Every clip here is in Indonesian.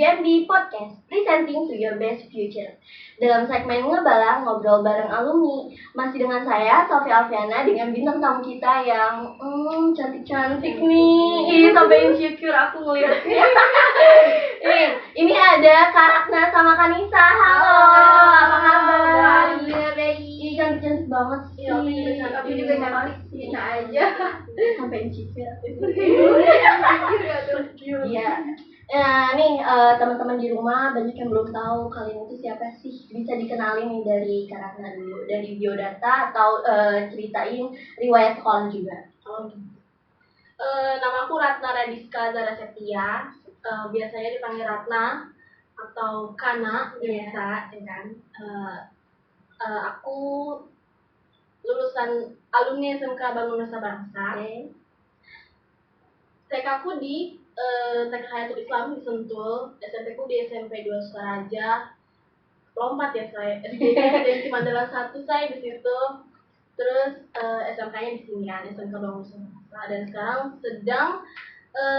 again di podcast Presenting to Your Best Future. Dalam segmen Ngebalang Ngobrol Bareng Alumni, masih dengan saya, Sofia Alfiana, dengan bintang tamu kita yang cantik-cantik nih. Sampai insecure aku ngeliatnya. Ini ada Kak Ratna sama Kanisa. Halo, apa kabar? Iya, baik. Ih, cantik-cantik banget sih. Aku juga cantik. Bisa aja. Sampai insecure. Iya. Nih teman-teman di rumah banyak yang belum tahu kalian itu siapa sih. Bisa dikenalin nih dari Kak Ratna dulu, dari biodata atau ceritain riwayat sekolah juga. Nama aku Ratna Radiska Zara Setia. Biasanya dipanggil Ratna atau Kana biasa, ya kan. Aku lulusan alumni SMK Bangun Nusa Bangsa. TK aku di TK Hayatul Islam di Sentul, SMP ku di SMP 2 Sukaraja. Lompat ya saya. SD Mandala 1 saya di situ. Terus SMK-nya di sini kan, SMK Bangun Nusa Bangsa. Dan sekarang sedang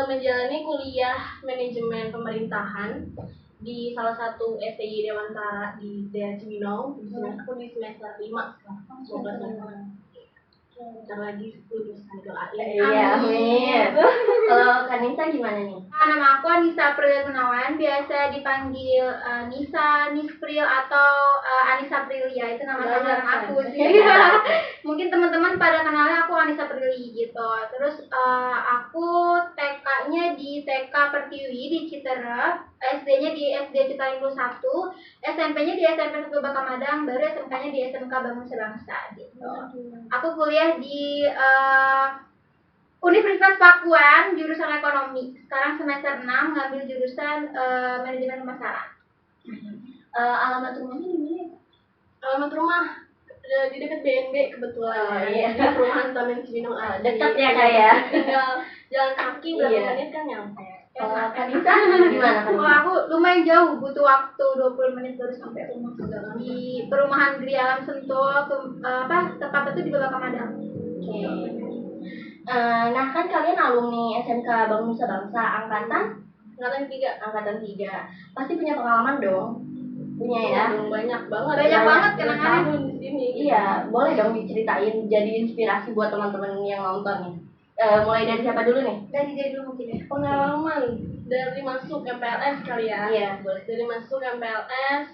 menjalani kuliah manajemen pemerintahan di salah satu STI Dewantara di daerah Cibinong. Aku di semester 5 sekarang. Semoga bentar lagi lulus, doain. Iya, amin. Kalau Kanisa gimana nih? Nama aku Anissa April Gunawan, biasa dipanggil Nisa, Nispril atau Anissa Aprilia, itu nama samaran aku sih. Mungkin teman-teman pada kenalnya aku Anissa Aprili gitu. Terus aku TK-nya di TK Pertiwi di Citerep, SD-nya di SD Citaringgo 1, SMP-nya di SMP 1 Bakamadang, baru SMK-nya di SMK Bangun Sebangsa gitu. Aku kuliah di Universitas Pakuan, jurusan ekonomi. Sekarang semester 6, ngambil jurusan manajemen pemasaran. Alamat rumahnya di mana? Alamat rumah di dekat BNB kebetulan. Iya. Di perumahan Taman Cibinong asli. Dekat ya Kak ya? Tinggal jalan kaki berapa menit kan nyampe. Kanisa gimana? Kalau aku lumayan jauh, butuh waktu 20 menit baru sampai rumah. Di perumahan Gri Alam Sentul, tepat itu di Bakamadang. Oke. Nah kan kalian alumni SMK Bangun Nusa Bangsa angkatan 3. Angkatan 3. Pasti punya pengalaman dong. Punya ya? Banyak banget. Banyak banget kenangannya. Tahun di sini. Iya, boleh dong diceritain jadi inspirasi buat teman-teman yang nonton nih. Mulai dari siapa dulu nih? Dari dulu mungkin ya. Pengalaman dari masuk MPLS kali ya. Iya, boleh. Dari masuk MPLS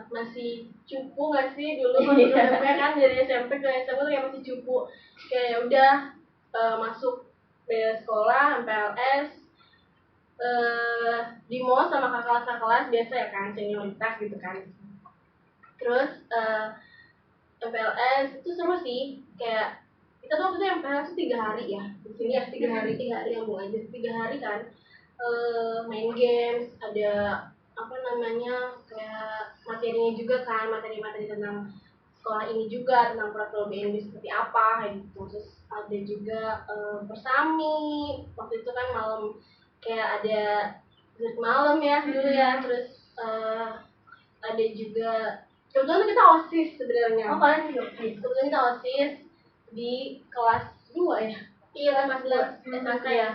masih cupu nggak sih dulu masuk SMP kan, dari SMP ke SMA tuh kayak masih cupu. Kayak udah masuk beda sekolah MPLS di mall sama kakak kelas biasa ya kan, senioritas gitu kan. Terus MPLS itu seru sih, kayak kita tuh waktu itu MPLS itu 3 hari ya di sini ya, 3 hari nyambung aja 3 hari kan. Main games, ada apa namanya kayak materinya juga kan, materi-materi tentang sekolah ini juga, tentang peraturan BNB seperti apa kayak gitu. Terus ada juga bersami waktu itu kan malam, kayak ada malam ya dulu ya. Terus ada juga kebetulan kita OSIS sebenarnya. Oh, kalian juga OSIS? Kebetulan kita OSIS di kelas 2 ya. Iya, kelas 2 SMK ya.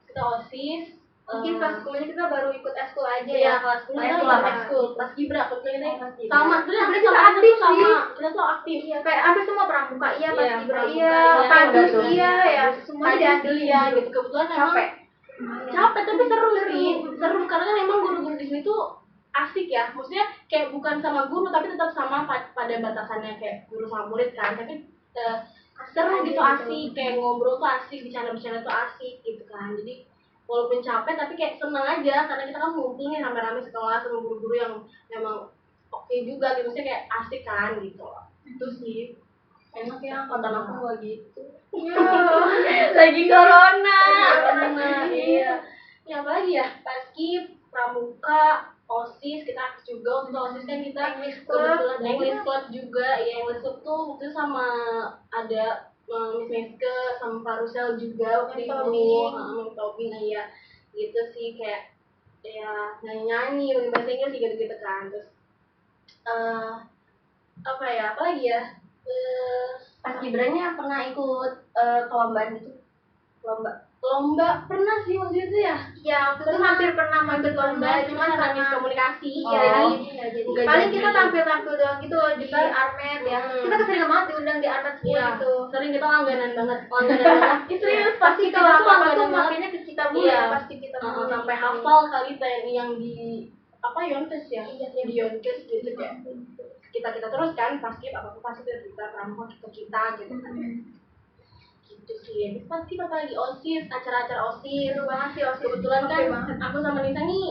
Kita OSIS. Mungkin kelas 10-nya kita baru ikut eskul aja Iya, ya. kelas 10 kita Eskul ikut apa? eskul. Kelas Gibra, kebetulan kita Kelas Gibra. sama. Sebenarnya Kita sama aktif sama. sih. Kita tuh aktif. Iya, kayak hampir semua pramuka iya, pas Iya, Gibra pramuka, iya, iya, kadus udah tuh. iya ya, semuanya diambil ya gitu. Kebetulan emang capek tapi seru sih. Seru karena kan emang guru-guru di sini tuh asik ya. Maksudnya kayak bukan sama guru tapi tetap sama pada batasannya kayak guru sama murid kan. Tapi seru gitu, asik, kayak ngobrol tuh asik, bercanda-bercanda tuh asik gitu kan. Jadi walaupun capek tapi kayak seneng aja karena kita kan ngumpul nih rame-rame sekelas sama guru-guru yang memang oke juga gitu, maksudnya kayak asik kan gitu loh. Itu sih Enak ya, angkatan aku gak gitu. lagi corona. Iya. Ya apalagi ya, paskib, pramuka, OSIS kita aktif juga. Waktu itu OSIS kan kita kebetulan English Club juga. Ya English Club tuh waktu itu sama ada Miss Meske sama Pak Rusel juga waktu itu. Tobing ya gitu sih, kayak ya nyanyi bahasa Inggris gitu kan. Terus apa ya, apalagi ya, Pas Gibranya pernah ikut perlombaan gitu? lomba pernah sih waktu itu ya. Ya, waktu itu hampir pernah mau ikut lomba, cuma cuma karena karena miskomunikasi. iya, jadi Nggak paling jadi. kita tampil-tampil doang gitu loh di Armet ya. Kita keseringan banget diundang di Armet semua Iya, gitu. sering kita langganan banget. Ih, serius Pasti kita kalau tuh apa-apa tuh langganan banget. makanya ke kita mulu Iya. ya, pasti kita mulu. Sampai hafal kali TNI yang di apa Yonkes ya, di Yonkes gitu kayak kita terus kan pasti apa kita rampok kita gitu kan. Gitu sih. Terus pasti apa lagi OSIS, acara-acara OSIS. Seru banget sih OSIS. Kebetulan kan Oke banget. aku sama Nisa nih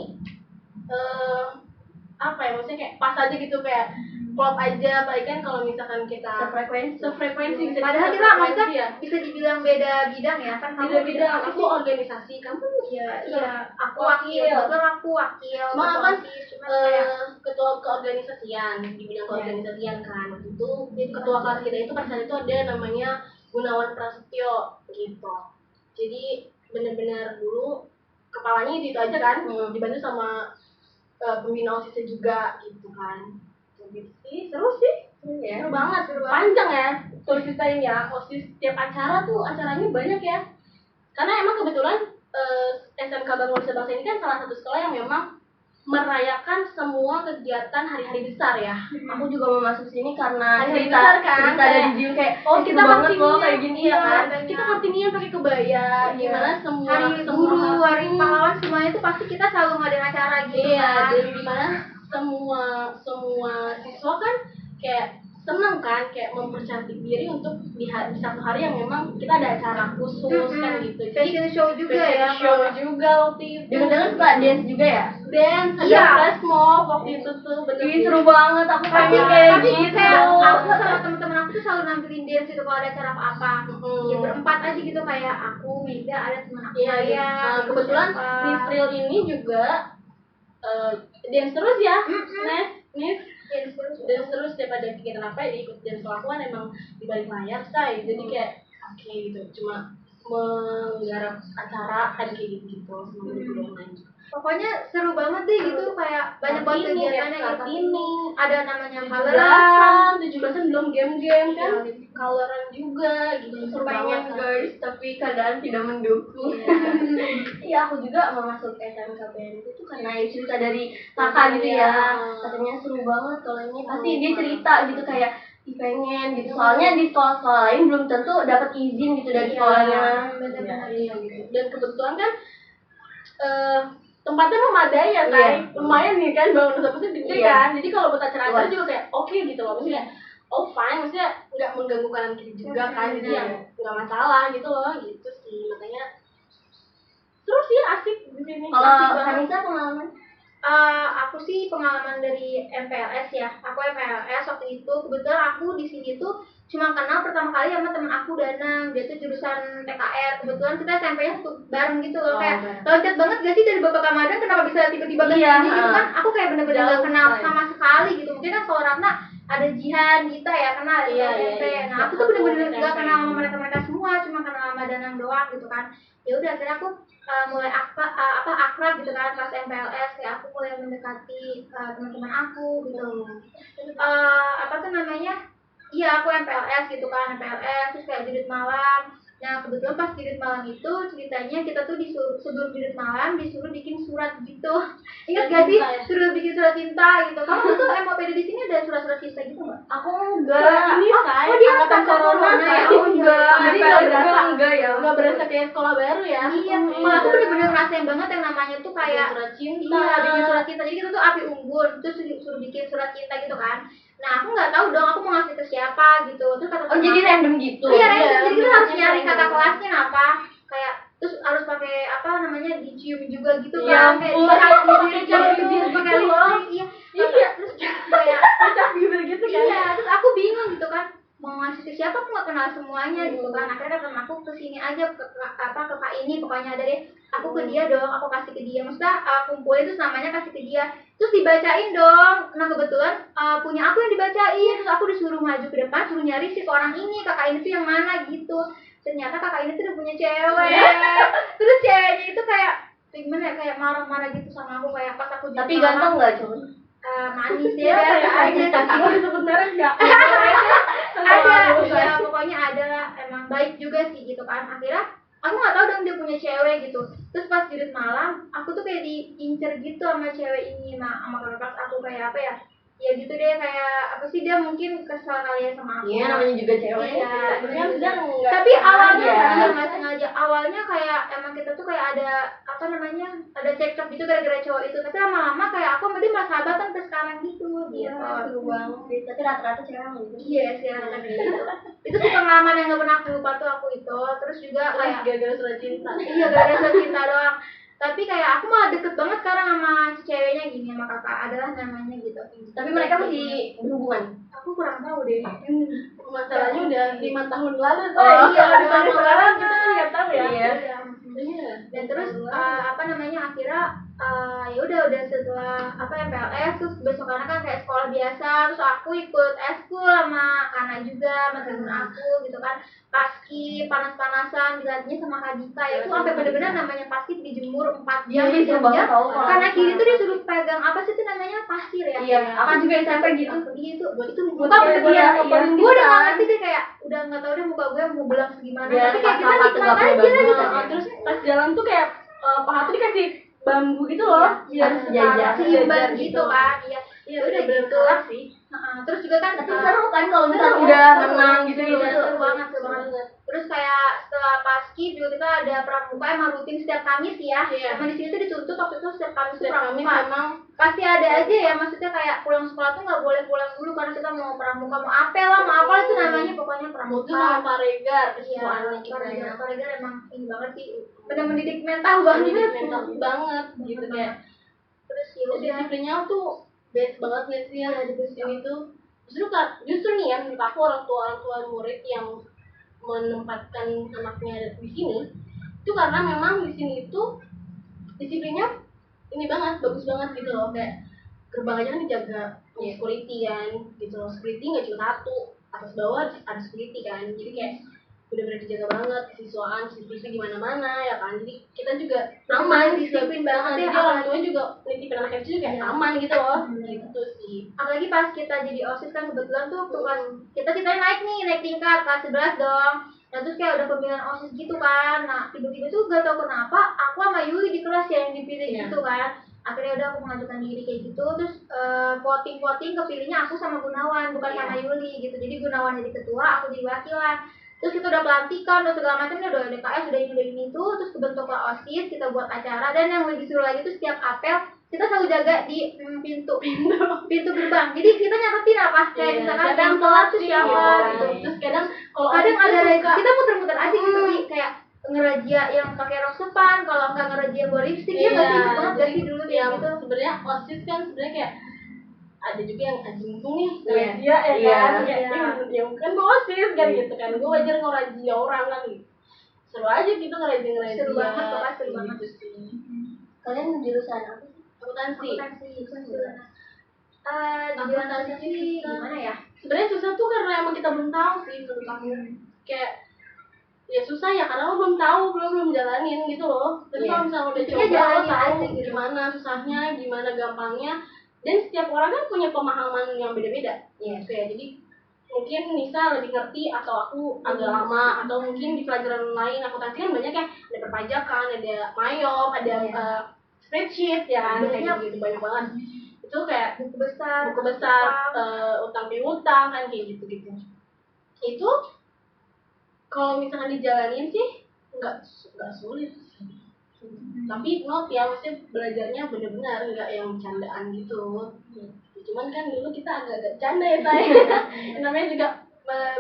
apa ya, maksudnya kayak pas aja gitu, kayak klop aja, apalagi kan kalau misalkan kita sefrekuensi bisa Padahal kita sefrekuensi maksudnya ya. bisa dibilang beda bidang ya kan, kamu Beda-beda, aku organisasi, kamu iya aku Wakil. wakil, betul aku wakil. Cuma ketua kan OSIS, cuman kayak ketua keorganisasian di bidang keorganisasian kan. Waktu itu ketua kelas kita itu pada saat itu ada namanya Gunawan Prasetyo gitu. Jadi benar-benar dulu kepalanya itu aja kan, dibantu sama pembina OSISnya juga gitu kan. Jadi sih seru sih. Seru banget, panjang ya kalau ceritain ya. OSIS tiap acara tuh acaranya banyak ya. Karena emang kebetulan SMK Bangun Nusa Bangsa ini kan salah satu sekolah yang memang merayakan semua kegiatan hari-hari besar ya. Aku juga mau masuk sini karena Hari cerita besar kan, cerita dari Jun kayak kita banget loh Kartinian, kayak gini ya kan. Kita Kartinian pakai kebaya, gimana semua hari guru, hari pahlawan semuanya tuh pasti kita selalu ngadain acara gitu iya, kan. dan gimana semua siswa kan kayak seneng kan, kayak mempercantik diri untuk di satu hari yang memang kita ada acara khusus kan gitu. Fashion show juga fashion ya. show juga waktu itu. Dengar-dengar suka dance juga ya? Dance, ada Iya. flash mob waktu itu tuh, bener. Ih, seru banget, aku Tapi pengen kayak tapi gitu. kayak aku sama temen-temen aku tuh selalu nampilin dance gitu kalau ada acara apa-apa. Ya berempat aja gitu, kayak aku, Mega, ada temen aku Iya, Maya, iya. gitu, Kebetulan siapa. Miss Real ini juga dance terus ya, Miss dance terus setiap ada kegiatan apa ya ikut dance. Kalau aku kan emang di balik layar say, jadi kayak oke gitu, cuma menggarap acara kan kayak gitu sama guru yang lain. Pokoknya seru banget deh gitu, kayak banyak banget Kartini, kegiatannya kayak gitu. Kartini. Ada namanya coloran. 17-an belum game-game kan, coloran juga gitu, seru Pengen banget kan. guys, tapi keadaan tidak mendukung. Iya, aku juga mau masuk SMK BNP itu karena ya cerita dari kakak gitu ya. Katanya seru banget kalau ini. Pasti dia cerita gitu kayak "Ih, pengen gitu. Soalnya di sekolah-sekolah lain belum tentu dapat izin gitu dari sekolahnya. Bener-bener. Iya, gitu. Dan kebetulan kan tempatnya memadai ya kan, lumayan nih kan, Bangun Nusa Bangsa gede kan, jadi kalau buat acara-acara juga kayak oke gitu loh, maksudnya fine, maksudnya nggak mengganggu kanan kiri juga kan, jadi ya nggak masalah gitu loh, gitu sih. Makanya seru sih, asik di sini. Kalau Kanisa pengalaman? Aku sih pengalaman dari MPLS ya. Aku MPLS waktu itu kebetulan aku di sini tuh cuma kenal pertama kali sama temen aku Danang. Dia tuh jurusan TKR. Kebetulan kita SMP-nya tuh bareng gitu loh, kayak loncat banget gak sih dari Bapak Ramadan, kenapa bisa tiba-tiba ke sini gitu kan? Aku kayak bener-bener gak kenal sama sekali gitu. Mungkin kan kalau Ratna ada Jihan, Gita ya kenal di SMP. Nah, aku tuh bener-bener gak kenal sama mereka semua, cuma kenal sama Danang doang gitu kan. Ya udah akhirnya aku mulai akrab gitu kan pas MPLS, kayak aku mulai mendekati teman-teman aku gitu. Apa tuh namanya? Iya, aku MPLS gitu kan, MPLS terus kayak judit malam. Nah, kebetulan pas judit malam itu ceritanya kita tuh disuruh sebelum judit malam disuruh bikin surat gitu. Ingat gak sih? Suruh bikin surat cinta gitu. Kamu tuh MOPD di sini ada surat-surat cinta gitu nggak? Aku enggak. Ini say, dia angkatan angkatan corona corona say. ya? Oh, enggak. Jadi MPLS nggak berasa, enggak ya. nggak berasa kayak sekolah baru ya. Iya, malah aku bener-bener ngerasain banget yang namanya tuh kayak surat cinta. Iya, bikin surat cinta. Jadi kita tuh api unggun, terus suruh bikin surat cinta gitu kan. Nah, aku nggak tahu dong aku mau ngasih ke siapa gitu. Terus kata Oh, jadi random gitu. Iya, random. Jadi kita harus random. nyari kata kelasnya apa. Kayak terus harus pakai apa namanya dicium juga gitu Ya kan. Kayak ampun. dicium gitu, pakai lipstick. Iya. Iya. Terus kayak Kocak bibir gitu kan. iya, terus aku bingung gitu kan. Mau ngasih ke siapa, aku nggak kenal semuanya gitu kan. Akhirnya temen aku kesini aja ke kak ini, pokoknya ada deh, aku ke dia dong, aku kasih ke dia, maksudnya kumpulin terus namanya kasih ke dia, terus dibacain dong. Nah kebetulan punya aku yang dibacain, terus aku disuruh maju ke depan, suruh nyari si orang ini, kakak ini tuh yang mana gitu. Ternyata kakak ini tuh udah punya cewek. Terus ceweknya itu kayak gimana ya, kayak marah-marah gitu sama aku, kayak pas aku Tapi ganteng enggak, Cun? manis ya, biasa aja sih. Mau disebut merek nggak? Ada ya, pokoknya ada lah, emang baik juga sih gitu kan. Akhirnya aku nggak tahu dong dia punya cewek gitu. Terus pas jurit malam aku tuh kayak diincer gitu sama cewek ini, sama kakak kelas aku, kayak apa ya, ya gitu deh, kayak apa sih, dia mungkin kesal kali ya sama aku. Iya, namanya juga cewek. Iya, Sebenarnya iya. enggak. Tapi awalnya Iya. dia nggak sengaja. Awalnya kayak emang kita tuh kayak ada apa namanya, ada cekcok gitu gara-gara cowok itu. Tapi lama-lama kayak aku sama dia masih sahabatan sampai sekarang gitu. Iya, Gitu. seru banget sih. Tapi rata-rata cewek emang gitu. Iya sih, rata-rata kayak gitu. Itu sih pengalaman yang gak pernah aku lupa tuh aku itu. Terus juga kayak gara-gara surat cinta. iya, gara-gara surat cinta doang. Tapi kayak aku malah deket banget sekarang sama si ceweknya gini, sama kakak adalah namanya gitu. Tapi mereka masih berhubungan. Aku kurang tahu deh. Masalahnya udah 5 tahun lalu tuh. Oh, iya, udah udah 5 tahun lalu kita kan nggak tahu ya. Iya. Iya. Dan terus apa namanya, akhirnya ya udah setelah apa MPLS, terus besokannya kan kayak sekolah biasa, terus aku ikut eskul sama Kana juga, sama temen aku gitu kan. Paski panas-panasan dilatihnya sama Kak Dika ya, itu sampai bener-bener namanya paski dijemur 4 jam Iya, seru banget tau kalau karena panas. kiri tuh disuruh pegang apa sih itu namanya, pasir ya. Iya, aku juga SMP gitu. Iya, itu buat muka kayak bener-bener buat ngobrolin gue udah gitu nggak kan. ngerti deh, kayak udah nggak tahu deh muka gue mau belang segimana. Biar Tapi kayak kita pas nikmat nggak aja perlu gitu. banget. Terus pas jalan tuh kayak paha tuh dikasih bambu gitu loh, biar Iya, setara, iya, Seimbang gitu kan. Iya. Iya, Udah bener-bener gitu. kelas sih. Terus juga kan Tapi seru kan kalau misalnya seru, udah seru. menang gitu. Iya, Seru. seru banget, seru banget. Terus kayak setelah paski juga kita ada pramuka, emang rutin setiap Kamis ya. Iya. Emang di sini tuh dituntut waktu itu setiap Kamis tuh Setiap kami pramuka. memang Pasti ada aja ya, maksudnya kayak pulang sekolah tuh nggak boleh pulang dulu karena kita mau pramuka, mau apel lah, mau apa itu namanya, pokoknya itu pramuka. sama Pak Regar Iya, kesusahannya kita ya. Pak Regar emang ini banget sih, bener mendidik mental banget. Mental banget gitu kayak. Terus ya udah. Disiplinnya tuh best banget nih sih ya di sini tuh. Justru nih ya, menurut aku orang tua murid yang menempatkan anaknya di sini itu karena memang di sini itu disiplinnya ini banget, bagus banget gitu loh, kayak gerbang aja kan dijaga security kan gitu loh. Security nggak cuma satu, atas bawah ada security kan, jadi kayak benar-benar dijaga banget kesiswaan, CCTV di mana-mana ya kan, jadi kita juga aman, Disiplin banget ya, jadi orang tua juga nitipin anak kecil juga kayak aman gitu loh, gitu sih. Apalagi pas kita jadi OSIS kan kebetulan tuh kelas kita naik tingkat kelas 11 dong. Nah terus kayak udah pemilihan OSIS gitu kan. Nah tiba-tiba tuh gak tau kenapa aku sama Yuli di kelas ya yang dipilih gitu kan. Akhirnya udah aku mengajukan diri kayak gitu, terus voting kepilihnya aku sama Gunawan, bukan sama Yuli gitu. Jadi Gunawan jadi ketua, aku jadi wakilan. Terus kita udah pelantikan, udah segala macam, udah DKS, udah ini tuh, terus kebentuklah OSIS, kita buat acara, dan yang lebih seru lagi tuh setiap apel kita selalu jaga di pintu gerbang. Jadi kita nyatetin apa, kayak misalkan kadang yang telat tuh sih, siapa gitu. Terus kadang kalau kadang OSIS ada tuh suka kita muter-muter aja gitu sih, kayak ngerajia yang pakai rok sepan, kalau enggak ngerajia bawa lipstick ya nggak sih, itu banget gak sih dulu kayak yang gitu. sebenarnya OSIS kan sebenarnya kayak ada juga yang anjing nih Iya. razia ya Iya. kan, kayak ya kan gue OSIS kan gitu kan, gue wajar ngerazia orang kan gitu. Seru aja gitu ngerazia Seru banget, pokoknya seru banget. gitu sih. Kalian jurusan apa sih? Akuntansi. Akuntansi gimana ya? Sebenarnya susah tuh karena emang kita belum tahu sih menurut aku. Kayak ya susah ya karena lo belum tahu, belum jalanin gitu loh. Tapi kalau misalnya udah coba lo jalanin tahu aja gitu. gimana susahnya, gimana gampangnya. Dan setiap orang kan punya pemahaman yang beda-beda. Iya. Kayak jadi mungkin Nisa lebih ngerti atau aku agak lama, atau mungkin di pelajaran lain akuntansi kan banyak ya, ada perpajakan, ada mayop, ada spreadsheet ya, kayak gitu banyak banget. Itu kayak Buku besar, utang piutang kan kayak gitu-gitu. Itu kalau misalkan dijalanin sih nggak sulit sih. Tapi not ya, maksudnya belajarnya benar-benar nggak yang candaan gitu. Cuman kan dulu kita agak canda ya saya. Namanya juga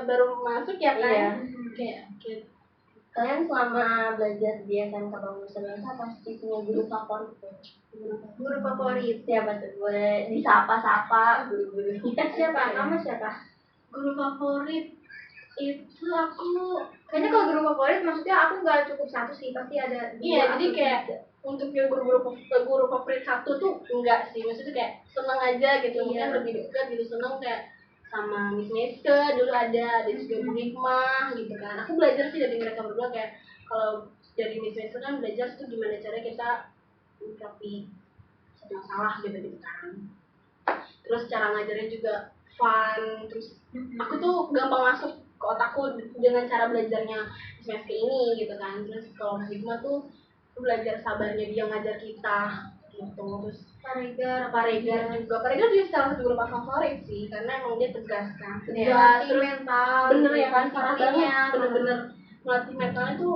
baru masuk ya kan. Iya. Kayak Kalian selama belajar di SMK Bangun Nusa pasti punya guru favorit tuh? guru favorit. Siapa tuh? Boleh disapa-sapa guru-gurunya. Siapa? Kamu siapa? guru favorit itu aku Kayaknya kalau guru favorit maksudnya aku nggak cukup satu sih, pasti ada dua. iya, jadi atau kayak tiga. untuk yang guru favorit satu tuh enggak sih, maksudnya kayak seneng aja gitu, mungkin lebih dekat gitu, seneng kayak sama Miss Meske dulu ada juga Bu Hikmah gitu kan. Aku belajar sih dari mereka berdua, kayak kalau dari Miss Meske kan belajar tuh gimana cara kita menyikapi masalah gitu kan. Terus cara ngajarnya juga fun, terus aku tuh gampang masuk ke otakku dengan cara belajarnya semester ini gitu kan. Terus kalau Hikmah tuh belajar sabarnya dia ngajar kita gitu. Terus Pak Regar juga salah satu guru pas favorit sih, karena emang dia tegas kan, tegas terus mental, bener ya kan, parah disiplinnya, banget, bener-bener melatih mentalnya tuh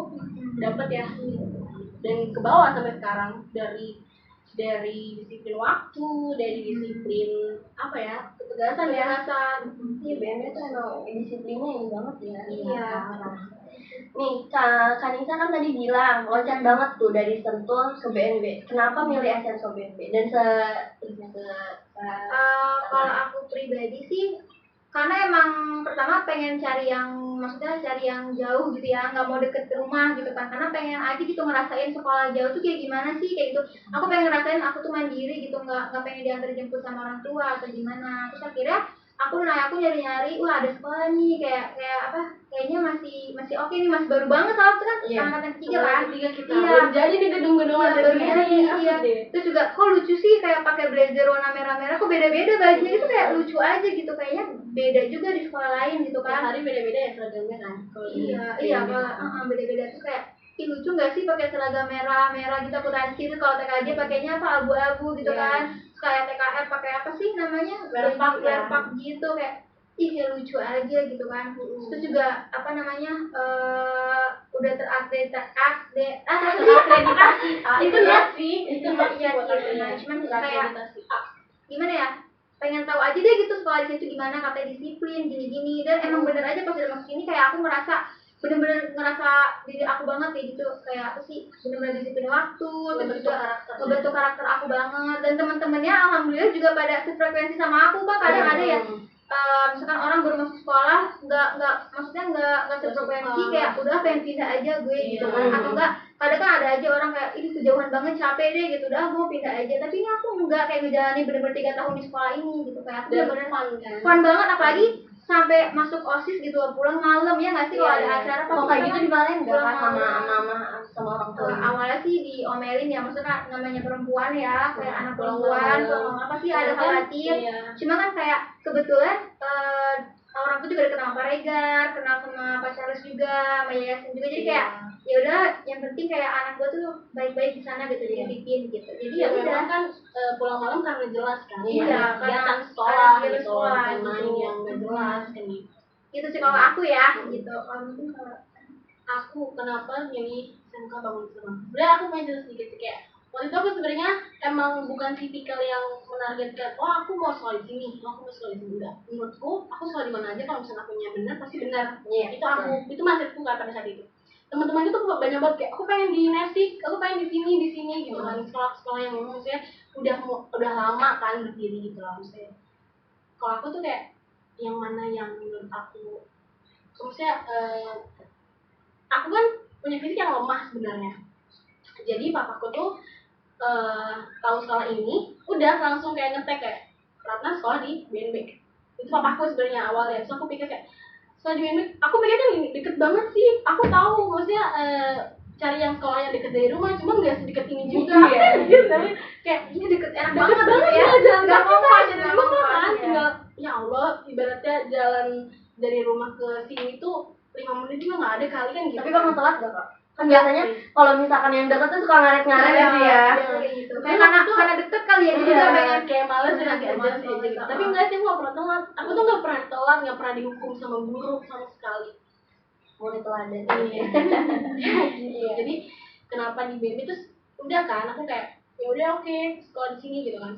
dapet ya, dan ke bawah sampai sekarang dari disiplin waktu, dari disiplin apa ya, ketegasan ya. Iya, BM itu emang disiplinnya ini banget ya. Iya. Nih, Kak Nisa kan tadi bilang loncat banget tuh dari Sentul ke BNB. Kenapa milih SMK BNB? Dan kalau aku pribadi sih karena emang pertama pengen cari yang jauh gitu ya, nggak mau deket rumah gitu kan, karena pengen aja gitu ngerasain sekolah jauh tuh kayak gimana sih, kayak gitu. Aku pengen ngerasain aku tuh mandiri gitu, nggak pengen diantar jemput sama orang tua atau gimana. Terus akhirnya aku nyari wah ada sekolah nih kayak apa, kayaknya masih oke nih, masih baru banget soalnya kan angkatan ketiga kan. Kita belum jadi nih gedung-gedung baru jadi. Terus juga kok lucu sih kayak pakai blazer warna merah-merah, kok beda-beda bajunya itu kayak lucu aja gitu, kayaknya beda juga di sekolah lain gitu kan. Hari beda-beda ya seragamnya kan. Kalau beda-beda tuh kayak lucu nggak sih pakai seragam merah gitu, akuntansi itu kalau TKJ pakainya apa abu-abu gitu kan. Kayak TKR pakai apa sih namanya, werpak gitu, kayak kayak lucu aja gitu kan. Terus juga apa namanya udah terakreditasi itu ya sih, itu cuman kayak gimana ya, pengen tahu aja deh gitu sekolah di situ gimana, katanya disiplin gini-gini, dan emang bener aja pas udah masuk sini kayak aku bener-bener ngerasa diri aku banget kayak gitu, kayak apa sih, bener-bener disiplin waktu, terus juga ngebentuk karakter aku banget. Dan teman-temannya alhamdulillah juga pada sefrekuensi sama aku. Kadang ada ya misalkan orang baru masuk sekolah nggak sefrekuensi, kayak udah pengen pindah aja gue gitu kan, atau enggak kadang kan ada aja orang kayak ini kejauhan banget, capek deh gitu, udah mau pindah aja. Tapi ini aku enggak, kayak ngejalanin bener-bener 3 tahun di sekolah ini gitu, kayak aku bener-bener fun banget, apalagi sampai masuk OSIS gitu, pulang malam ya nggak sih kalau ada acara pasti kayak gitu dimarahin nggak sama orang tua? Awalnya sih diomelin ya, maksudnya namanya perempuan ya, kayak anak perempuan apa sih ada khawatir. Cuma kan kayak kebetulan orang tuh juga udah kenal Pak Regar, kenal sama Pak Charles juga, sama Yayasan juga, jadi kayak ya udah, yang penting kayak anak gue tuh baik-baik di sana gitu, didikin gitu. Jadi ya udah kan pulang malam karena jelas kan, karena sekolah gitu, main yang nggak jelas kan gitu sih kalau aku ya gitu. Mungkin kalau aku kenapa milih SMK Bangun Serang, sebenarnya aku main sedikit sih, kayak waktu itu aku sebenarnya emang bukan tipikal yang menargetkan aku mau sekolah di sini, aku mau sekolah di sini. Enggak, menurutku aku sekolah di mana aja kalau misalnya akunya benar pasti benar. Itu mindsetku kan pada saat itu. Teman-teman itu banyak banget kayak aku pengen di Nesik, aku pengen di sini gitu kan, sekolah yang maksudnya udah lama kan berdiri gitu lah maksudnya. Kalau aku tuh kayak yang mana yang menurut aku maksudnya aku kan punya fisik yang lemah sebenarnya. Jadi papaku tuh tahu sekolah ini udah langsung kayak ngetek kayak Ratna sekolah di BNB. Itu papaku sebenarnya awalnya. Terus aku pikir kayak sekolah di BNB, aku pikir kan deket banget sih. Aku tahu maksudnya cari yang sekolah yang deket dari rumah, cuma nggak sedekat ini juga. Tapi kayak ini deket, enak banget ya. Jalan kaki dari rumah kan, tinggal ya Allah, ibaratnya jalan dari rumah ke sini tuh 5 menit juga nggak ada kali kan gitu. Tapi kamu telat gak kak? Kan biasanya kalau misalkan yang deket tuh suka ngaret-ngaret gitu ya. Gitu. Karena deket kali ya, jadi udah pengen kayak males nanti aja sih. Tapi enggak sih, aku nggak pernah telat. Aku tuh nggak pernah telat, nggak pernah dihukum sama guru sama sekali. Murid teladan. Jadi kenapa di BM itu udah kan, aku kayak ya udah oke, sekolah di sini gitu kan.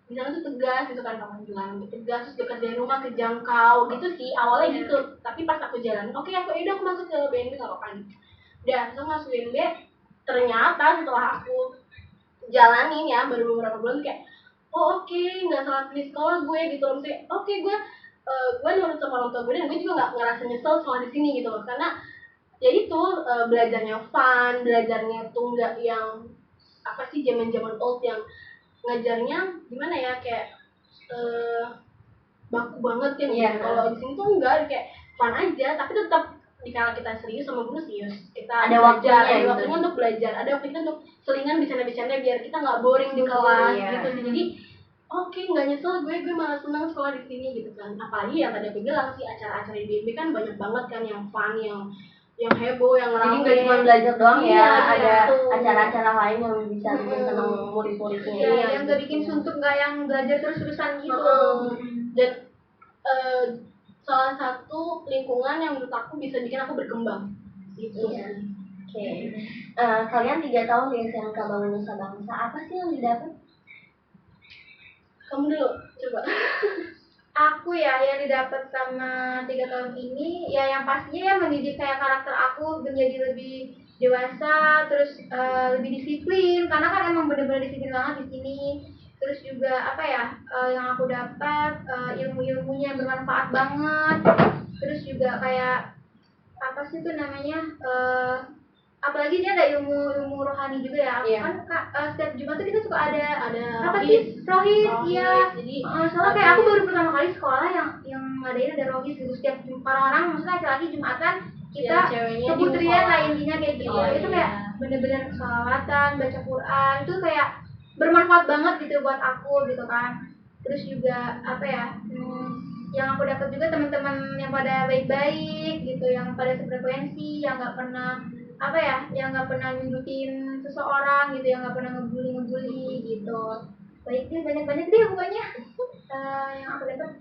Di sana tuh tegas gitu kan, kamu bilang tegas, terus dekat dari rumah, kejangkau gitu sih awalnya gitu. Tapi pas aku jalan, aku masuk ke BNB nggak apa-apa. Udah, aku masuk BNB, ternyata setelah aku jalanin ya baru beberapa bulan kayak nggak salah pilih sekolah gue gitu loh, maksudnya gue nurut sama orang tua gue, dan gue juga nggak ngerasa nyesel sekolah di sini gitu loh, karena ya itu belajarnya fun, belajarnya tuh nggak yang apa sih zaman old yang ngajarnya gimana ya, kayak baku banget kan gitu. Kalau di sini tuh enggak, kayak fun aja, tapi tetap dikala kita serius sama guru serius, kita ada waktunya untuk belajar, ada waktu kita untuk selingan bercanda-bercanda biar kita nggak boring di kelas gitu sih. Jadi oke, nggak nyesel, gue malah senang sekolah di sini gitu kan. Apalagi yang tadi aku bilang sih, acara-acara di BMB kan banyak banget kan yang fun, yang heboh, yang Jadi rame. nggak cuma belajar doang Iya, ya, iya, ada betul. acara-acara lain yang bisa bikin seneng murid-muridnya. Iya, Iya, yang nggak gitu. bikin suntuk, nggak yang belajar terus-terusan gitu. Dan salah satu lingkungan yang menurut aku bisa bikin aku berkembang gitu. Iya. Oke. Kalian 3 tahun di SMK Bangun Nusa Bangsa, apa sih yang didapat? Kamu dulu, coba. Aku ya yang didapat sama 3 tahun ini ya yang pastinya ya mendidik kayak karakter aku menjadi lebih dewasa, terus lebih disiplin karena kan emang bener-bener disiplin banget di sini. Terus juga apa ya, yang aku dapat ilmu-ilmunya yang bermanfaat banget. Terus juga kayak apa sih itu namanya, apalagi dia ada ilmu rohani juga ya. Iya. Kan setiap Jumat tuh kita suka ada apa rohis. sih rohis, iya. Jadi Soalnya kayak aku baru pertama kali sekolah yang ngadain ada rohis gitu. Setiap orang-orang maksudnya laki-laki Jumatan kita Yang ceweknya keputrian di lah intinya kayak gitu. Iya, Itu iya. kayak bener-bener sholawatan, baca Quran itu kayak bermanfaat banget gitu buat aku gitu kan. Terus juga apa ya, yang aku dapat juga teman-teman yang pada baik-baik gitu, yang pada sefrekuensi, yang nggak pernah apa ya, yang nggak pernah nyudutin seseorang gitu, yang nggak pernah ngebully gitu. Baik deh, banyak-banyak deh pokoknya yang aku dapat.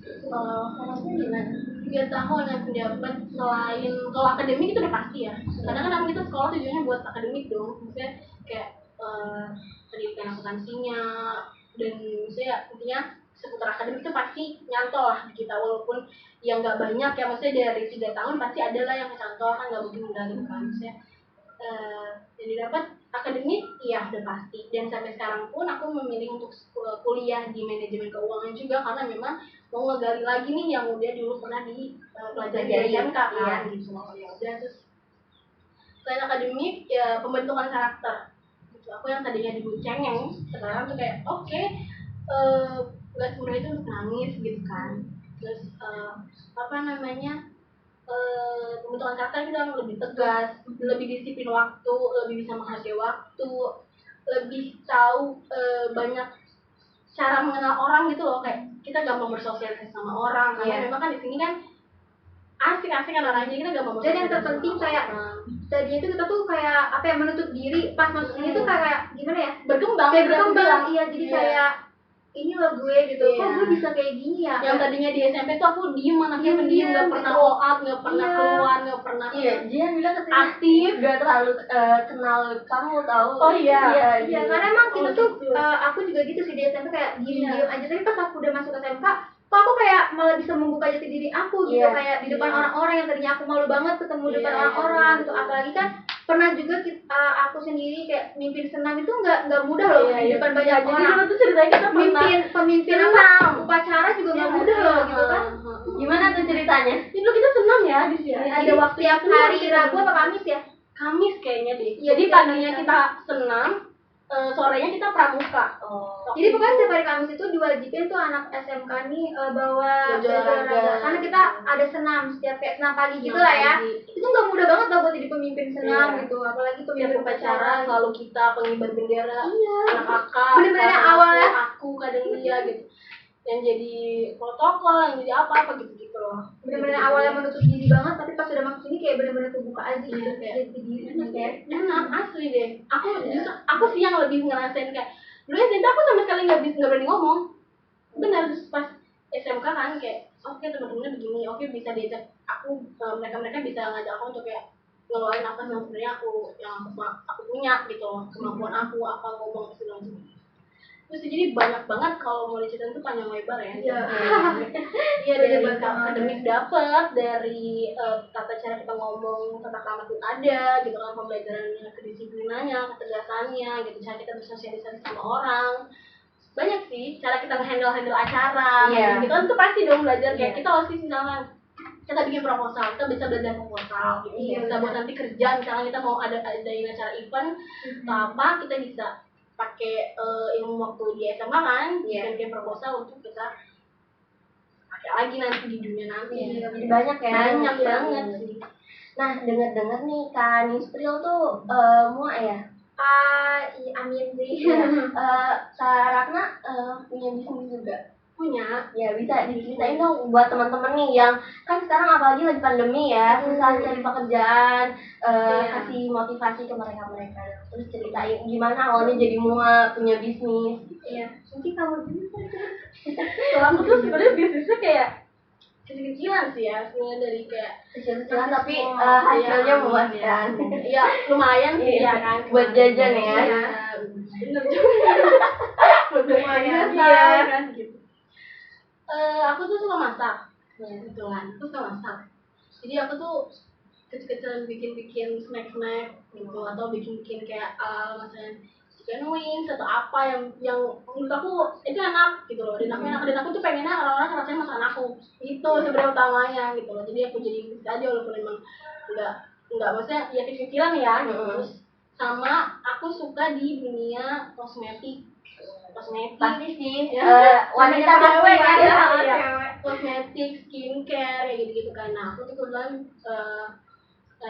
Kalau salahnya gimana? 3 tahun yang aku dapat selain kalau akademik itu udah pasti ya. Karena kan kita sekolah tujuannya buat akademik dong. Maksudnya kayak pendidikan akuntansinya dan maksudnya intinya seputar akademik itu pasti nyantol lah di kita, walaupun yang nggak banyak ya, maksudnya dari 3 tahun pasti ada lah yang kecantol, kan nggak mungkin enggak gitu kan. Maksudnya yang didapat akademik iya udah pasti, dan sampai sekarang pun aku memilih untuk kuliah di manajemen keuangan juga karena memang mau ngegali lagi nih yang udah dulu pernah pelajari di SMK kan gitu. Ya udah, terus selain akademik ya pembentukan karakter gitu. Aku yang tadinya dulu cengeng sekarang tuh kayak oke, nggak semudah itu untuk nangis gitu kan. Terus apa namanya, pembentukan karakter kita lebih tegas, lebih disiplin waktu, lebih bisa menghargai waktu, lebih tahu banyak cara mengenal orang gitu loh, kayak kita gampang bersosialisasi sama orang karena memang kan di sini kan asik-asik kan orangnya, kita gampang Dan yang terpenting kayak tadinya itu kita tuh kayak apa ya, menutup diri, pas masuk sini tuh kayak gimana ya, berkembang, kayak berkembang. Iya, jadi kayak ini loh gue gitu, Iya. kok gue bisa kayak gini ya. Yang tadinya di SMP tuh aku diem, anaknya Diem, pendiam, nggak pernah gitu. all out, nggak pernah Iya. keluar, nggak pernah Jian bilang katanya aktif. gak terlalu kenal kamu tahu. Oh iya. Iya, karena emang kita tuh aku juga gitu sih di SMP kayak diem-diem aja, tapi pas aku udah masuk SMK kok aku kayak malah bisa membuka jati diri aku gitu, kayak di depan orang-orang yang tadinya aku malu banget ketemu di depan orang-orang gitu. Apalagi kan pernah juga aku sendiri kayak mimpin senam itu nggak mudah loh di depan banyak orang. Jadi dulu tuh ceritanya kita Pemimpin apa upacara juga nggak mudah loh gitu kan. Gimana tuh ceritanya? Dulu kita senam ya di sini. Ada waktu tiap hari Rabu apa Kamis ya? Kamis kayaknya deh. Iya, Jadi tiap paginya hari kita senam, sorenya kita pramuka. Jadi pokoknya setiap hari Kamis itu diwajibin tuh anak SMK nih bawa Baju baju olahraga. olahraga. Karena kita ada senam setiap kayak senam pagi gitu lah ya. Itu nggak mudah banget loh buat jadi pemimpin senam gitu, apalagi Setiap pemimpin upacara selalu kita pengibar bendera, Iya. anak kakak, Bener-bener kadang awalnya. aku kadang dia gitu, yang jadi protokol, yang jadi apa gitu loh. Bener-bener awalnya menutup diri banget, tapi pas udah masuk sini kayak bener-bener terbuka aja gitu, kayak jadi diri gitu ya. Enak asli deh. Aku sih yang lebih ngerasain kayak dulu SMP aku sama sekali nggak berani ngomong. Benar, terus pas SMK kan kayak oke, teman-temannya begini, oke bisa diajak aku, mereka bisa ngajak aku untuk kayak ngeluarin apa yang sebenarnya aku punya gitu loh, kemampuan aku apa ngomong segala macam. Terus jadi banyak banget kalau mau diceritain tuh panjang lebar ya. Iya. Iya, dari Banyak banget. akademik dapat, dari tata cara kita ngomong, tata krama tuh ada gitu kan, pembelajarannya, kedisiplinannya, ketegasannya gitu, cara kita bersosialisasi sama orang. Banyak sih cara kita handle acara gitu kan, itu pasti dong belajar kayak kita harus misalkan kita bikin proposal, kita bisa belajar proposal gitu. Kita buat nanti kerja, misalnya kita mau adain acara event atau apa, kita bisa pakai ilmu waktu di SMA kan, bikin proposal untuk kita pakai lagi nanti di dunia nanti. Jadi banyak ya. Banyak banget sih. Nah, dengar-dengar nih Kak Nispril tuh muak ya? amin sih. Kak Ratna punya bisnis juga. Punya. Ya bisa diceritain dong buat teman-teman nih yang kan sekarang apalagi lagi pandemi ya, susah cari pekerjaan, kasih motivasi ke mereka. Terus ceritain gimana awalnya jadi muat punya bisnis. Iya, mungkin kamu dulu. Kalau aku tuh sebenarnya bisnisnya kayak kecil-kecilan sih ya, sebenarnya dari kayak Kecil-kecilan tapi hasilnya memuaskan. Iya, lumayan sih ya kan. Buat jajan ya. Iya, bener juga. Lumayan Iya. kan gitu. Aku tuh suka masak, kebetulan. Aku suka masak. Jadi aku tuh kecil-kecilan bikin snack gitu, atau bikin kayak misalnya chicken wings atau apa yang menurut aku itu enak gitu loh. Dan aku tuh pengennya orang-orang ngerasain masakan aku. Itu sebenarnya utamanya gitu loh. Jadi aku jadi bisnis aja walaupun emang enggak maksudnya ya kecil-kecilan ya gitu. Terus sama aku suka di dunia kosmetik Pasti sih wanita cewek kan ya, kosmetik, skincare kayak gitu kan. Nah, aku tuh kebetulan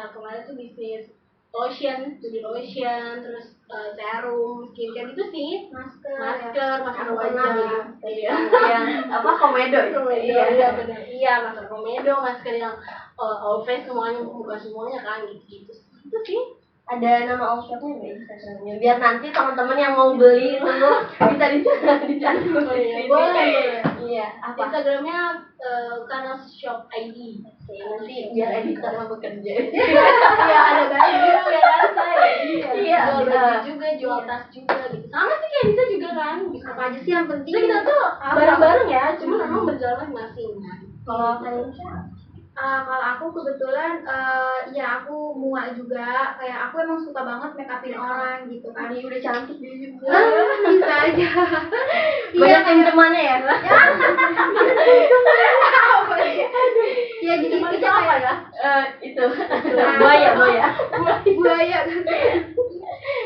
kemarin tuh bisnis lotion, terus serum, skincare gitu sih, masker wajah, yang apa komedo iya benar, masker komedo, masker yang all face semuanya, buka semuanya kan gitu itu sih. Ada nama all shopnya nggak Instagramnya biar nanti teman-teman yang mau beli itu bisa dicari boleh. Iya apa Instagramnya karena shop ID nanti biar editor yang bekerja. Iya ada baju ya kan saya Iya, jual baju juga, jual tas juga gitu, sama sih kayak bisa juga kan, bisa Apa aja sih yang penting? jadi kita tuh bareng-bareng ya, cuma memang berjalan masing-masing. Kalau kalian Kalau aku kebetulan ya aku muak juga, kayak aku emang suka banget make upin orang gitu kan. udah cantik dia juga. Bisa aja. Banyak teman-temannya ya. Ya jadi Cuman intinya apa kayak ya? Itu buaya. buaya.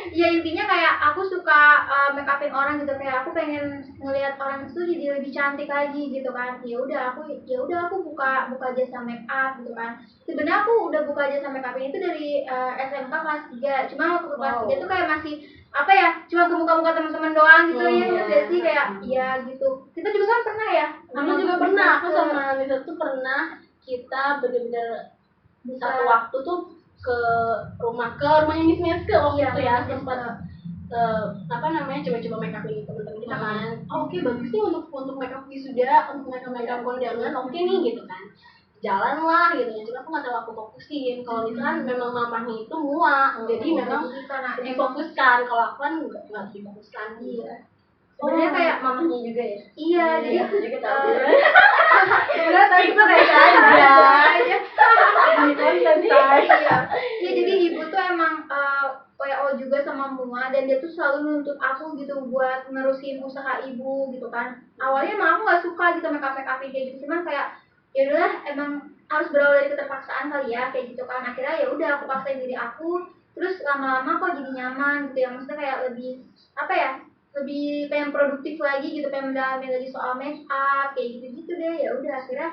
Ya intinya kayak aku suka make upin orang gitu, kayak aku pengen ngelihat orang itu jadi lebih cantik lagi gitu kan. Ya udah aku buka jasa make up gitu kan. Sebenarnya aku udah buka jasa make up ini tuh dari SMK kelas 3. Cuma waktu kelas 3 tuh kayak masih apa ya, cuma ke muka-muka teman-teman doang gitu ya. Terus sih kayak ya gitu. Kita juga kan pernah ya. Aku juga pernah, aku sama Nisa tuh pernah kita bener-bener satu waktu tuh ke rumahnya Miss Meske waktu itu ya, sempat apa namanya coba-coba make up ini teman-teman kita kan. Oke, bagus nih untuk make up wisuda, untuk make up kondangan, oke nih gitu kan. Jalan lah gitu ya, cuma aku nggak tahu aku fokusin. Kalau itu kan memang mamahnya itu muak, jadi memang difokuskan. Kalau aku kan nggak difokuskan. Iya. Sebenarnya kayak mamanya juga ya. Iya, jadi aku juga tahu. sebenarnya tapi itu kayak aja. Iya. Ya jadi ibu tuh emang WO juga sama Mua, dan dia tuh selalu nuntut aku gitu buat nerusin usaha ibu gitu kan. Awalnya emang aku nggak suka gitu make up kayak gitu, cuman kayak ya udahlah, emang harus berawal dari keterpaksaan kali ya kayak gitu kan. Akhirnya ya udah aku paksain diri aku, terus lama-lama kok jadi nyaman gitu ya, maksudnya kayak lebih apa ya, lebih pengen produktif lagi gitu, pengen mendalami lagi soal make up kayak gitu deh. Ya udah akhirnya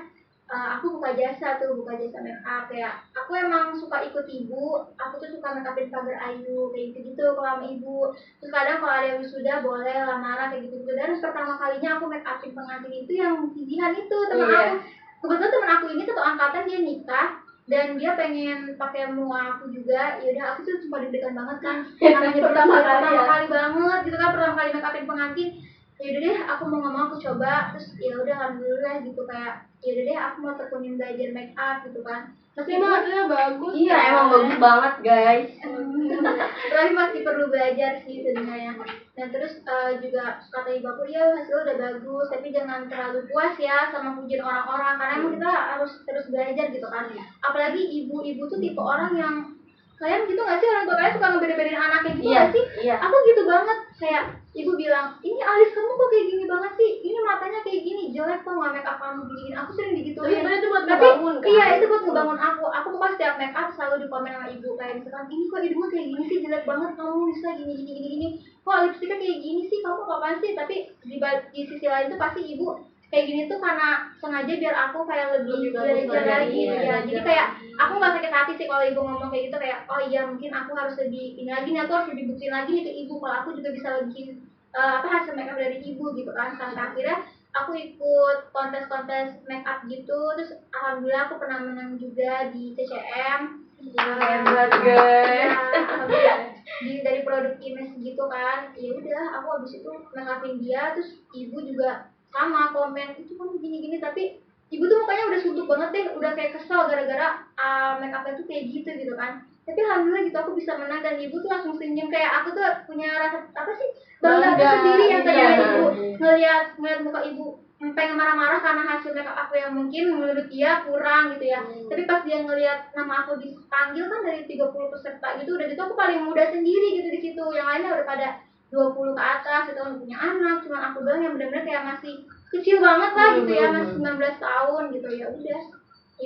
aku buka jasa make up. Kayak aku emang suka ikut ibu, aku tuh suka make upin pagar ayu kayak gitu kalau sama ibu. Terus kadang kalau ada yang wisuda boleh lamaran kayak gitu. Dan pertama kalinya aku make upin pengantin itu yang Vivian itu teman aku. Kebetulan teman aku ini satu angkatan, dia nikah dan dia pengen pakai Mua aku juga. Ya udah aku tuh cuma deg-degan banget kan, namanya pertama kali banget gitu kan, pertama kali make upin pengantin. Ya udah deh, aku mau nggak mau aku coba. Terus ya udah alhamdulillah gitu, kayak ya udah deh aku mau tekunin belajar make up gitu kan. Tapi emang hasilnya bagus. Iya, emang bagus banget guys. Tapi masih perlu belajar sih sebenarnya. Dan terus juga kata ibu aku, ya hasil udah bagus, tapi jangan terlalu puas ya sama pujian orang-orang, karena emang kita harus terus belajar gitu kan. Apalagi ibu-ibu tuh tipe orang yang, kalian gitu nggak sih, orang tua kalian suka ngebeda-bedain anaknya gitu nggak sih? Iya. Aku gitu banget, kayak ibu bilang, ini alis kamu kok kayak gini banget sih, ini matanya kayak gini, jelek kok, nggak make up kamu gini. Aku sering digituin. Tapi itu buat Tapi ngebangun kan? iya, itu buat ngebangun aku. Aku pas setiap make up selalu dikomen sama ibu, kayak misalkan, ini kok hidungmu kayak gini sih, jelek banget kamu, bisa gini. Kok lipstiknya kayak gini sih, kamu kapan sih? Tapi di sisi lain tuh pasti ibu kayak gini tuh karena sengaja biar aku kayak lebih Lebih bagus belajar lagi, lagi iya, ya. Jadi belajar. kayak aku nggak sakit hati sih kalau ibu ngomong kayak gitu, kayak oh iya mungkin aku harus lebih ini lagi nih, aku harus lebih buktiin lagi nih ke ibu kalau aku juga bisa lebih hasil makeup dari ibu gitu kan. Sampai akhirnya aku ikut kontes-kontes makeup gitu, terus alhamdulillah aku pernah menang juga di CCM. Hebat, guys. Alhamdulillah dari produk Ines gitu kan. Ya udah aku habis itu makeupin dia, terus ibu juga sama komen itu kan gini-gini, tapi ibu tuh mukanya udah suntuk banget deh, udah kayak kesel gara-gara makeupnya tuh kayak gitu kan. Tapi alhamdulillah gitu aku bisa menang, dan ibu tuh langsung senyum, kayak aku tuh punya rasa apa sih, bangga sendiri yang tadinya iya. ibu ngeliat muka ibu pengen marah-marah karena hasil makeup aku yang mungkin menurut dia kurang gitu ya. Tapi pas dia ngelihat nama aku dipanggil kan dari 30 peserta gitu, udah gitu aku paling muda sendiri gitu di situ. Yang lainnya udah pada 20 ke atas, itu kan punya anak, cuma aku doang yang benar-benar kayak masih kecil banget lah gitu ya, masih 19 tahun gitu. Ya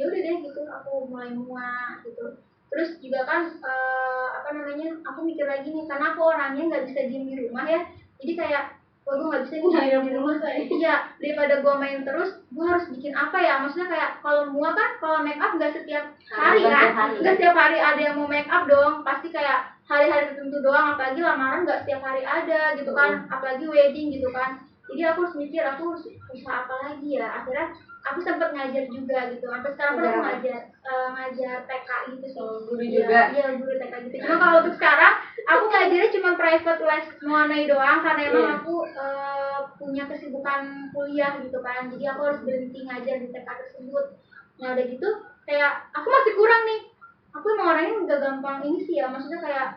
udah deh gitu aku mulai muak gitu. Terus juga kan aku mikir lagi nih, karena aku orangnya nggak bisa diem di rumah ya, jadi kayak gue nggak bisa nih diem di rumah. Iya, daripada gue main terus, gue harus bikin apa ya, maksudnya kayak kalau muak kan, kalau make up nggak setiap hari kan, nggak setiap hari ada yang mau make up dong, pasti kayak hari-hari tertentu doang, apalagi lamaran nggak setiap hari ada gitu kan, apalagi wedding gitu kan. Jadi aku harus mikir aku harus usaha apa lagi ya. Akhirnya aku sempat ngajar juga gitu, sampai sekarang pun aku ngajar TK gitu sih. Guru juga. Iya, guru TK gitu. Cuma kalau untuk sekarang aku ngajarnya cuma private les mewarnai doang, karena emang aku punya kesibukan kuliah gitu kan, jadi aku harus berhenti ngajar di TK tersebut. Nah udah gitu kayak aku masih kurang nih, aku emang orangnya nggak gampang ini sih ya, maksudnya kayak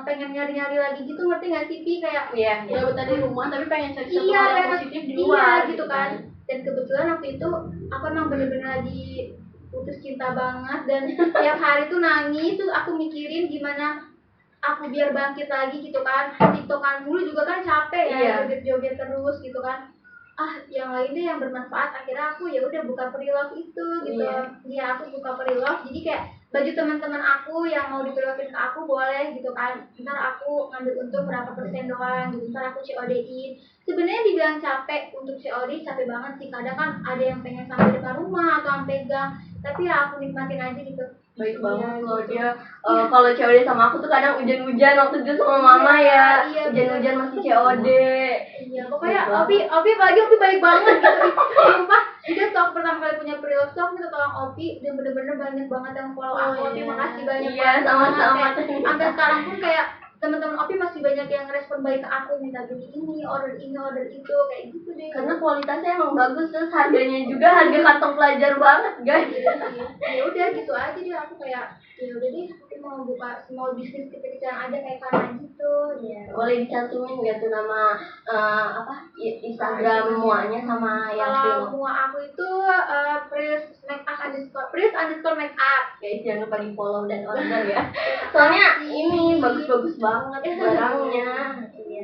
pengen nyari-nyari lagi gitu, ngerti nggak sih Pi? Kayak Iya, betah di rumah tapi pengen cari sesuatu iya, yang positif di luar gitu kan. Dan kebetulan waktu itu aku emang bener-bener lagi putus cinta banget, dan tiap hari tuh nangis, tuh aku mikirin gimana aku biar bangkit lagi gitu kan. TikTokan dulu juga kan capek ya, joget-joget terus gitu kan. Yang lain deh yang bermanfaat. Akhirnya aku ya udah buka pre-love itu gitu. Iya, aku buka pre-love, jadi kayak baju teman-teman aku yang mau di-pre-love-in ke aku boleh gitu kan. Ntar aku ngambil untung berapa persen doang gitu, ntar aku COD-in. Sebenarnya dibilang capek untuk COD, capek banget sih. Kadang kan ada yang pengen sampai depan rumah atau sampai gang, tapi ya aku nikmatin aja gitu. Baik banget loh dia. Kalau COD sama aku tuh kadang hujan-hujan waktu itu sama mama ya. Hujan-hujan masih COD. Iya, pokoknya Opi baik banget gitu. Sumpah, dia tuh aku pertama kali punya pre-love tuh aku minta tolong Opi, dan bener-bener banyak banget yang follow aku. Opi makasih banyak banget. Sama-sama. Sampai sekarang pun kayak teman-teman Opi masih banyak yang respon baik ke aku, minta beli ini, order itu, kayak gitu deh. Karena kualitasnya emang bagus, terus harganya juga harga kantong pelajar banget, guys. Ya udah gitu aja deh, aku kayak ya udah deh, aku mau buka small bisnis kecil-kecilan aja kayak Kana gitu. Boleh dicantumin nggak tuh nama Instagram muanya sama yang kalau mua aku itu Pris_makeup guys, jangan lupa di follow dan order ya. Soalnya ini bagus-bagus banget barangnya.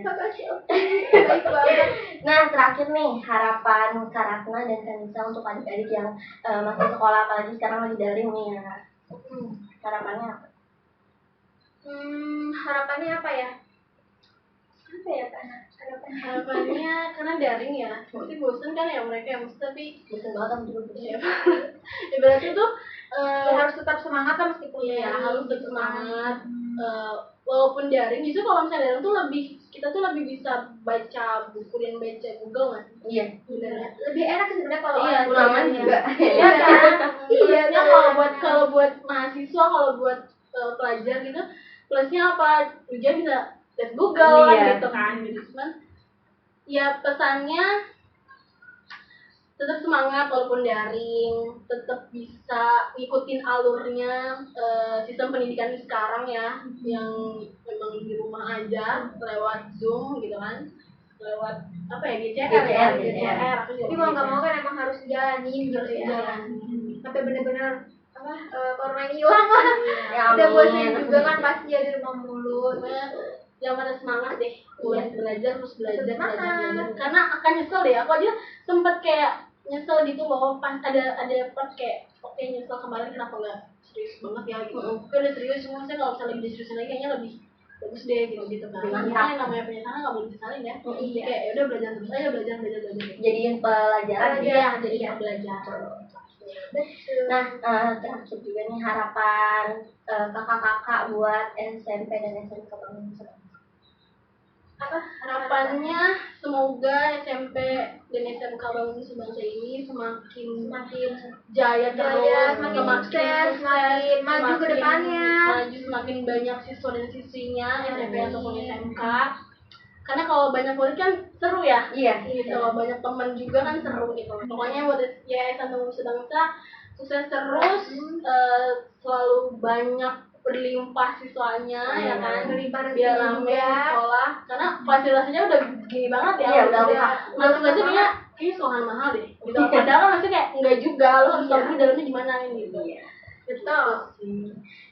Makasih Opi, baik banget. Nah, terakhir nih, harapan Kak Ratna dan Kanisa untuk adik-adik yang masih sekolah, apalagi sekarang lagi daring nih ya. Harapannya apa? Harapannya apa ya? Apa ya Kana? Harapannya karena daring ya, pasti bosan kan ya mereka yang tapi Bosan banget aku juga bosan. ibaratnya tuh Ya harus tetap semangat kan meskipun harus tetap semangat. Walaupun daring, justru kalau misalnya daring tuh kita tuh lebih bisa baca buku dan baca Google nggak sih? Iya. Benar. lebih enak sih sebenarnya kalau Ulangan juga. Iya kan? Iya, kalau buat mahasiswa, kalau buat pelajar gitu, plusnya apa? Dia bisa lihat Google gitu kan. Gitu. Cuman ya pesannya tetap semangat walaupun daring, tetap bisa ngikutin alurnya sistem pendidikan di sekarang ya, yang memang di rumah aja lewat Zoom gitu kan, lewat apa ya, GCR. Tapi mau nggak mau kan emang harus jalanin gitu ya. Sampai bener-bener corona ini hilang lah. Udah bosan juga kan pasti ya di rumah mulu. Yang pada semangat deh buat belajar, terus belajar. Karena akan nyesel deh, aku aja sempet kayak nyesel gitu loh, pas ada part kayak oke, nyesel kemarin kenapa nggak serius banget ya gitu. Oke, udah serius semua, saya kalau misalnya lebih seriusin lagi kayaknya lebih bagus deh gitu kan. Mantap. Karena yang namanya penyesalan nggak boleh disesalin ya. Iya. Kayak ya udah belajar terus aja, belajar. Jadiin pelajaran. Iya, jadi belajar. Nah, terakhir juga nih harapan kakak-kakak buat SMP dan SMK Bangun Nusa Bangsa. Harapannya semoga SMP dan SMK Bangun Nusa Bangsa ini semakin jaya terus, semakin sukses, semakin maju ke depannya. maju, semakin banyak siswa dan siswinya SMP ataupun SMK. Karena kalau banyak murid kan seru ya. Iya. Gitu, kalau banyak teman juga kan seru gitu. Pokoknya buat Yayasan Bangun Nusa Bangsa sukses terus, selalu banyak berlimpah siswanya ya kan, Berlimpah rezeki biar rame juga. sekolah, karena fasilitasnya udah gini banget ya. Iya, udah masuk aja kayaknya sekolahan mahal deh gitu. Padahal kan maksudnya kayak enggak juga, lo harus tahu dulu dalamnya gimana gitu. Betul.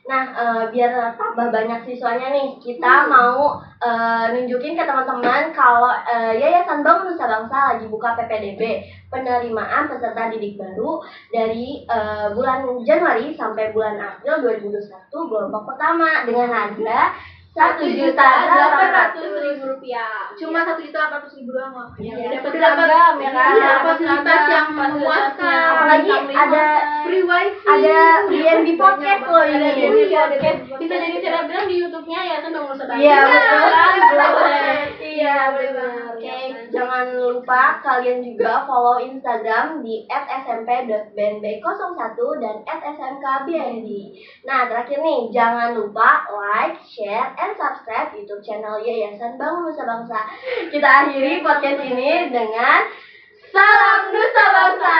Nah, biar tambah banyak siswanya nih, kita mau nunjukin ke teman-teman kalau Yayasan Bangun Nusa Bangsa lagi buka PPDB, penerimaan peserta didik baru dari bulan Januari sampai bulan April 2021 kelompok pertama dengan harga Rp1.800.000. Cuma 1.800.000 doang loh. Iya, Dapat seragam ya kan. Iya, fasilitas yang memuaskan. Apalagi ada free wifi. ada BNB Podcast loh Ada ini. BNB Podcast. Bisa jadi selebgram di YouTube-nya Yayasan Bangun Nusa Bangsa. Iya, betul. Iya, benar. Oke, jangan lupa kalian juga follow Instagram di @smp.bnb01 dan @smkbnd. Nah, terakhir nih, jangan lupa like, share, and subscribe YouTube channel Yayasan Bangun Nusa Bangsa. Kita akhiri podcast ini dengan salam Nusa Bangsa.